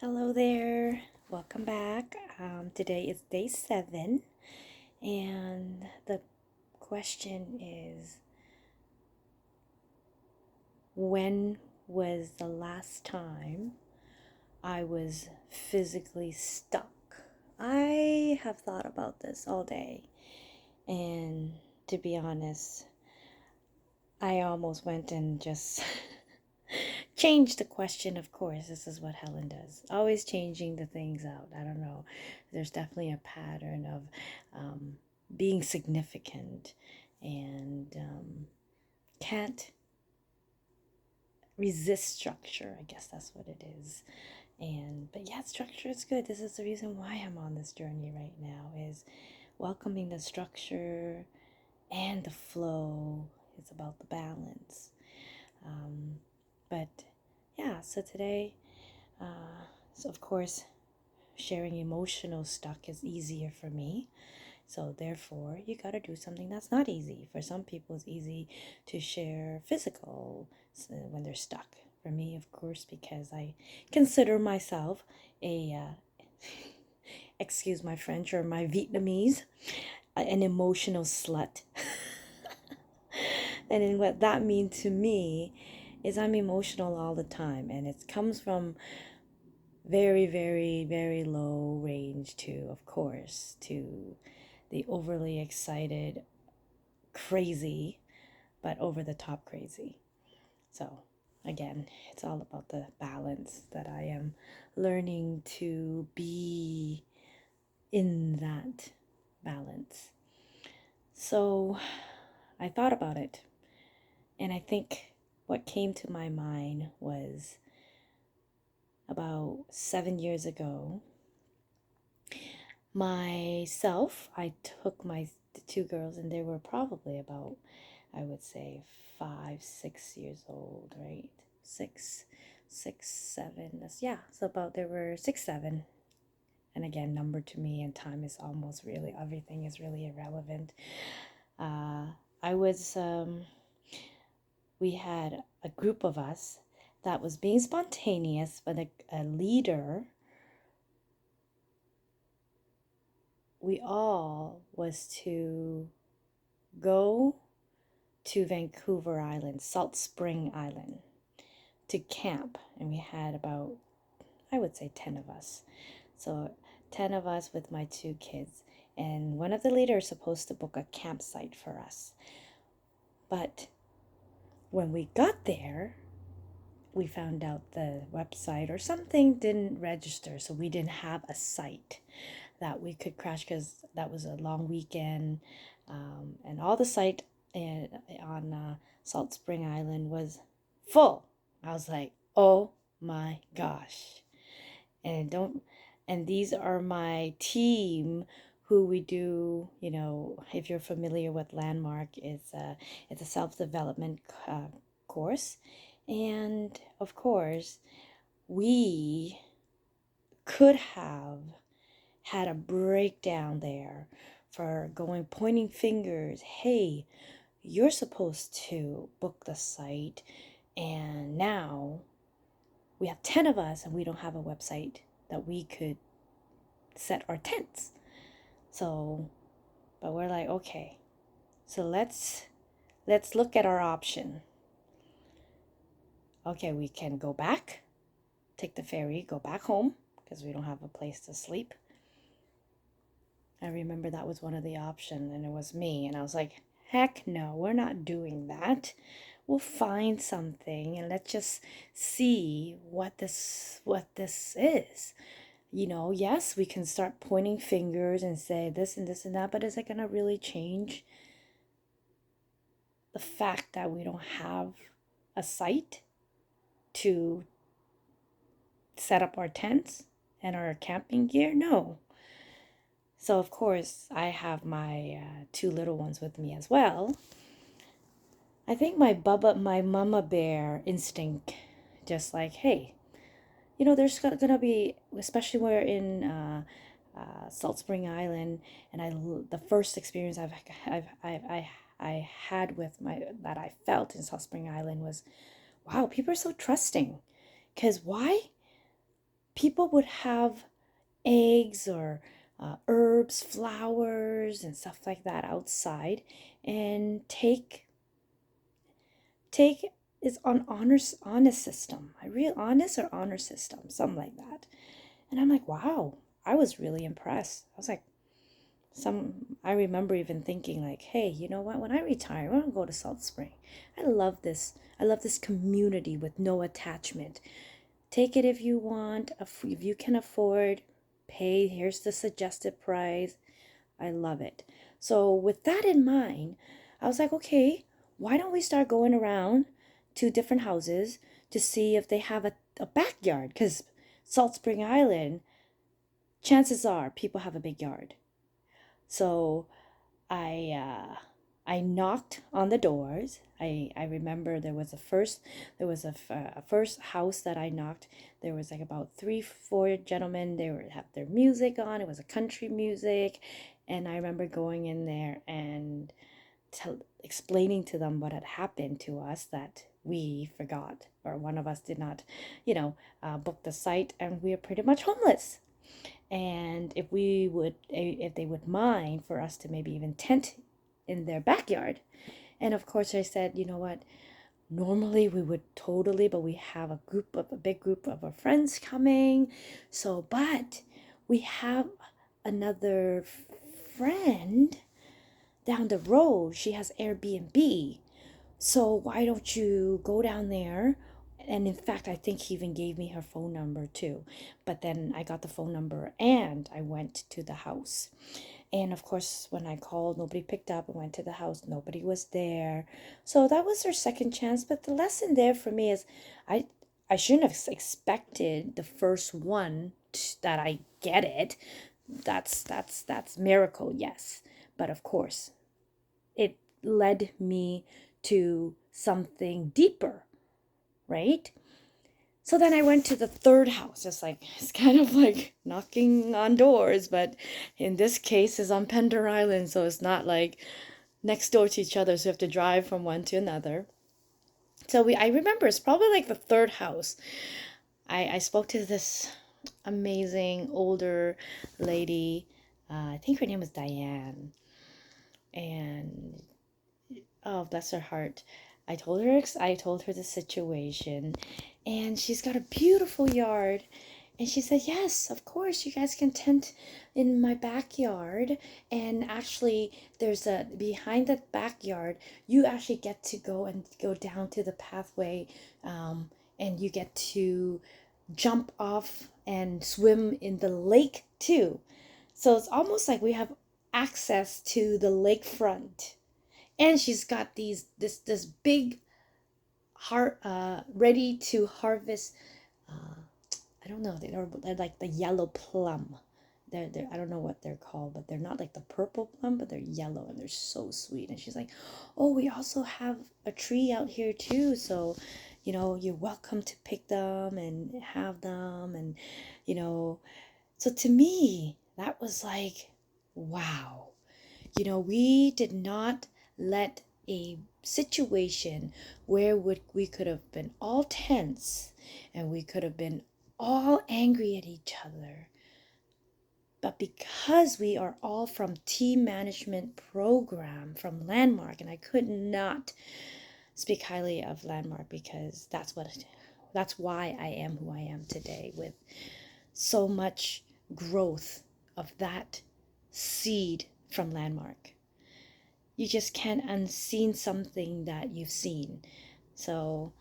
Hello there, welcome back. Today is day 7, and the question is, when was the last time I was physically stuck? I have thought about this all day, and to be honest, I almost went and just changed the question. Of course, this is what Helen does, always changing the things out. I don't know, there's definitely a pattern of being significant and can't resist structure. I guess that's what it is. But yeah, structure is good. This is the reason why I'm on this journey right now, is welcoming the structure and the flow. It's about the balance. But yeah, so today, so of course, sharing emotional stuff is easier for me. So therefore, you got to do something that's not easy. For some people, it's easy to share physical when they're stuck. For me, of course, because I consider myself a, excuse my French or my Vietnamese, an emotional slut. And then what that means to me is I'm emotional all the time, and it comes from very, very, very low range to, of course, to the overly excited, crazy, but over the top crazy. So, again, it's all about the balance that I am learning to be in that balance. So, I thought about it, and I think what came to my mind was about 7 years ago. I took the two girls, and they were probably about, I would say, 5, 6 years old, right? Six, 7. Yeah. So about they were 6, 7, and again, number to me and time is almost really everything is really irrelevant. I was We had a group of us that was being spontaneous, but a leader. We all was to go to Vancouver Island, Salt Spring Island, to camp. And we had about, I would say, 10 of us. So 10 of us with my two kids. And one of the leaders supposed to book a campsite for us. But when we got there, we found out the website or something didn't register. So we didn't have a site that we could crash because that was a long weekend. And all the site on Salt Spring Island was full. I was like, oh my gosh. And these are my team who we do, if you're familiar with Landmark, it's a self-development course. And of course, we could have had a breakdown there for pointing fingers. Hey, you're supposed to book the site, and now we have 10 of us and we don't have a website that we could set our tents. So, but we're like, okay, so let's look at our option. Okay, we can go back, take the ferry, go back home because we don't have a place to sleep. I remember that was one of the options, and it was me, and I was like, heck no, we're not doing that. We'll find something and let's just see what this is. Yes, we can start pointing fingers and say this and this and that, but is it going to really change the fact that we don't have a site to set up our tents and our camping gear? No. So, of course, I have my two little ones with me as well. I think my mama bear instinct, just like, hey, there's gonna be, especially we're in Salt Spring Island, and the first experience I had that I felt in Salt Spring Island was, wow, people are so trusting. Cause why? people would have eggs or herbs, flowers, and stuff like that outside, and take is on honest system, a real honest or honor system, something like that. And I'm like, wow, I was really impressed. I was like, I remember even thinking like, hey, you know what? When I retire, I want to go to Salt Spring. I love this. I love this community with no attachment. Take it if you want. If you can afford, pay. Here's the suggested price. I love it. So with that in mind, I was like, okay, why don't we start going around to different houses to see if they have a backyard? Because Salt Spring Island, chances are people have a big yard. So I knocked on the doors. I remember there was a first house that I knocked. There was like about 3 4 gentlemen. They were have their music on. It was a country music, and I remember going in there and explaining to them what had happened to us, that we forgot, or one of us did not, book the site, and we are pretty much homeless. And if they would mind for us to maybe even tent in their backyard. And of course I said, you know what, normally we would totally, but we have a big group of our friends coming, so but we have another friend down the road. She has Airbnb, so why don't you go down there? And in fact, I think he even gave me her phone number too. But then I got the phone number and I went to the house. And of course, when I called, nobody picked up. I went to the house, nobody was there. So that was their second chance. But the lesson there for me is I I shouldn't have expected the first one that I get it. That's miracle, yes. But of course, it led me to something deeper, right? So then I went to the third house. It's kind of like knocking on doors, but in this case is on Pender Island, so it's not like next door to each other, so you have to drive from one to another. So I remember it's probably like the third house. I spoke to this amazing older lady. I think her name was Diane, and oh, bless her heart. I told her the situation, and she's got a beautiful yard. And she said, "Yes, of course, you guys can tent in my backyard. And actually, there's a behind the backyard, you actually get to go down to the pathway, and you get to jump off and swim in the lake too. So it's almost like we have access to the lakefront." And she's got this big heart ready to harvest. I don't know, they're like the yellow plum. They're I don't know what they're called, but they're not like the purple plum, but they're yellow and they're so sweet. And she's like, oh, we also have a tree out here too, so you're welcome to pick them and have them. And you know so to me that was like, wow. We did not let a situation where we could have been all tense and we could have been all angry at each other. But because we are all from team management program from Landmark, and I could not speak highly of Landmark because that's why I am who I am today, with so much growth of that seed from Landmark. You just can't unseen something that you've seen. So,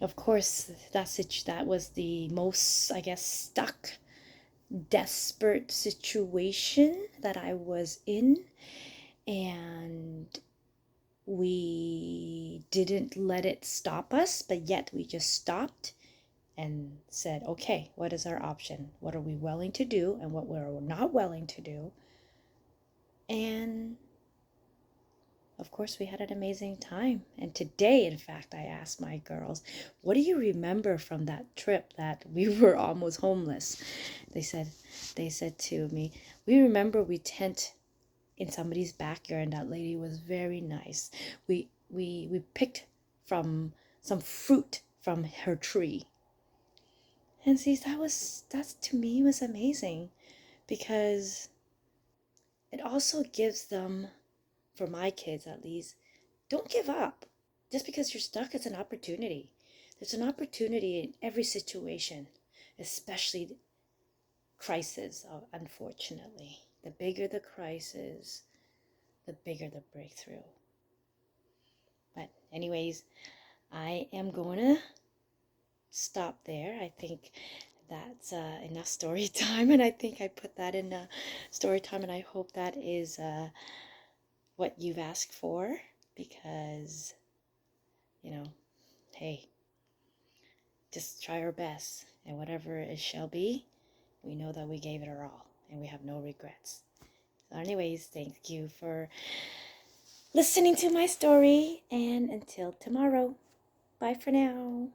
of course, that was the most, I guess, stuck, desperate situation that I was in. And we didn't let it stop us, but yet we just stopped and said, okay, what is our option? What are we willing to do and what we're not willing to do? And of course, we had an amazing time. And today, in fact, I asked my girls, what do you remember from that trip that we were almost homeless? They said to me, we remember we tent in somebody's backyard, and that lady was very nice. We picked from some fruit from her tree. And see, that's to me was amazing, because it also gives them, for my kids at least, don't give up. Just because you're stuck, it's an opportunity. There's an opportunity in every situation, especially crisis, unfortunately. The bigger the crisis, the bigger the breakthrough. But anyways, I am going to stop there. I think that's enough story time, and I think I put that in story time, and I hope that is what you've asked for, because, hey, just try our best, and whatever it shall be, we know that we gave it our all, and we have no regrets. So anyways, thank you for listening to my story, and until tomorrow, bye for now.